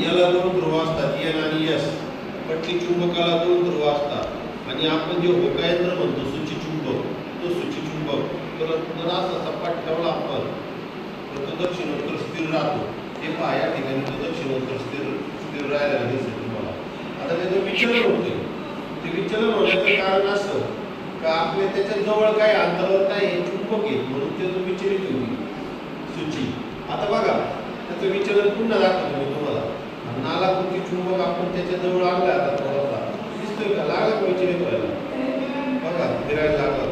याला दोन ध्रुव असतात, एन आणि एस. पट्टी चुंबकाला दोन ध्रुव असतात आणि आपण जे होकायंत्र म्हणतो सूची चुंबक, तो सूची चुंबक तर जर असा सपाट ठेवला आपण तर तो दक्षिणोत्तर स्थिर राहतो. हे पहा या ठिकाणी तो दक्षिणोत्तर स्थिर राहायला दिसेल तुम्हाला. आता त्याचं विचलन होते. ते विचलन होण्याचं कारण असं का आपल्या त्याच्या जवळ काय अंतरावर काय हे चुंबक आहे म्हणून त्याचं विचलित होईल सूची. आता बघा त्याचं विचलन पुन्हा दाखवतो मी तुम्हाला. नालाकृती चुंबक आपण त्याच्या जवळ आणला आता थोडासा दिसतोय का, लागला विचलित व्हायला बघा, फिरायला लागला.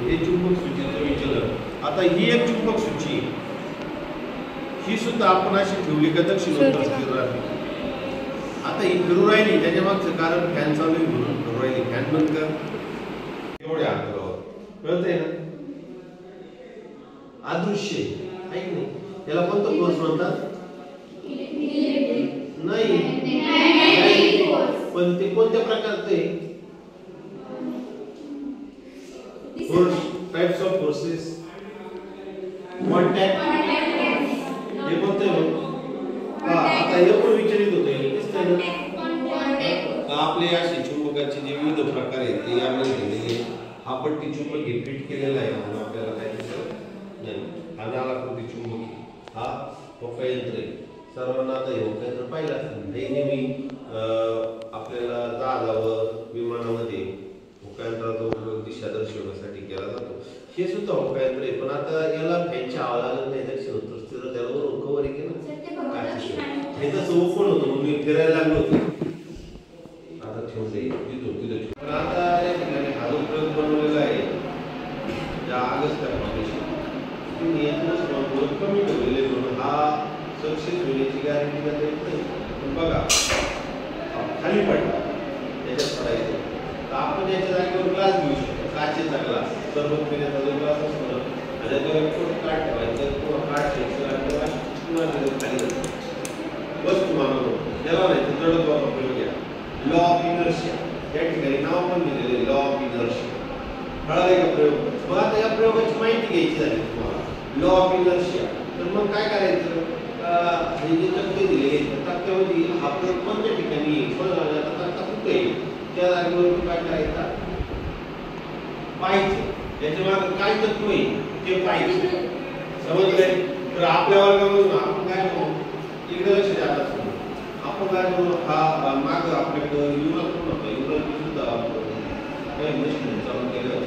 हे चुंबक सूचीचं विचलन. आता ही एक चुंबक सूची, ही सुद्धा आपण अशी ठेवली का दक्षिणोत्तर स्थिर राहते. आता ही फिरू राहिली त्याच्या मागचं कारण फॅन चालू आहे म्हणून फिरू राहिली. फॅन बंद कर. एवढ्या अंतरावर कळतंय ना. अदृश्य आहे की नाही, याला कोणतं फोर्स म्हणतात? नाही, पण ते कोणत्या प्रकारचे force? Types of forces. Contact हे कोणते हो? आता हे पण विचलित होते दिसतंय ना. आपले असे चुंबकाचे जे विविध प्रकार आहेत ते यामध्ये दिलेले. हा पट्टी चुंबक हे फिट केलेला आहे म्हणून आपल्याला काय दिसत नाही. हा नालाकृती चुंबक, हा होकायंत्र आहे. सर्वांना आता हे होकायंत्र पाहिलं असेल. हे नेहमी आपल्याला जहाजावर विमानामध्ये होकायंत्राचा उपयोग दिशा दर्शवण्यासाठी केला जातो. हे सुद्धा होकायंत्र आहे, पण आता याला फॅनची हवा लागत नाही दक्षिणोत्तर स्थिर, त्याला वरून कव्हर आहे ना. हे तसं ओपन होतं म्हणून मी फिरायला लागलो होतो. आता ठेवलंय तिथं. पण आता या ठिकाणी हा जो प्रयोग बनवलेला आहे त्या अगस्त्या फाउंडेशन तुम्ही यातूनच कमी ठेवलेले म्हणून हा सक्सेस होण्याची गॅरंटी देता येत नाही. पण बघा खाली पडला त्याच्यात पडायचं तर आपण याच्या जागेवर ग्लास घेऊ शकतो, काचेचा ग्लास. सर्व पिण्याचा जो ग्लास असतो ना त्याच्यावर एक छोटं काठ ठेवायचं किंवा काठ घ्यायचं आणि पुन्हा खाली वस्तू मानवतो त्याला नाही तर जडत्वाचा प्रयोग घ्या. लॉ ऑफ इनर्शिया या ठिकाणी नाव पण दिलेले लॉ ऑफ इनर्शिया. कळाले का प्रयोग? मग आता या प्रयोगाची माहिती घ्यायची झाली तुम्हाला. लॉ ऑफ इनर्शिया तर मग काय करायचं? हे जे तक्ते दिले तक्त्यामध्ये हा प्रयोग कोणत्या ठिकाणी तक्ता कुठे त्या जागेवर काय करायचा पाहायचं. त्याच्या मागे काय तत्व आहे ते पाहायचं. समजलंय? तर आपल्या वर्गामधून आपण काय करू इकडे लक्ष द्यायला आपण काय करू हा माग आपल्याकडे युवराज पण होता. युवराज सुद्धा काही मशीन चालू केलं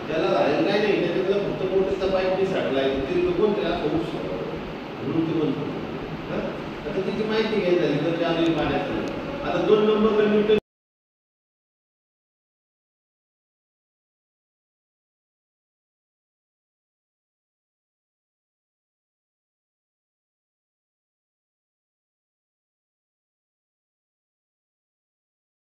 त्याला झालेलं काय नाही. त्याच्यातलं फक्त मोठीचा पाईप दिसायला तरी कोण त्याला होऊ शकतो म्हणून ते म्हणतो. आता तिची माहिती घ्यायची झाली तर चालू पाण्यात. आता 2 नंबरला न्यूटन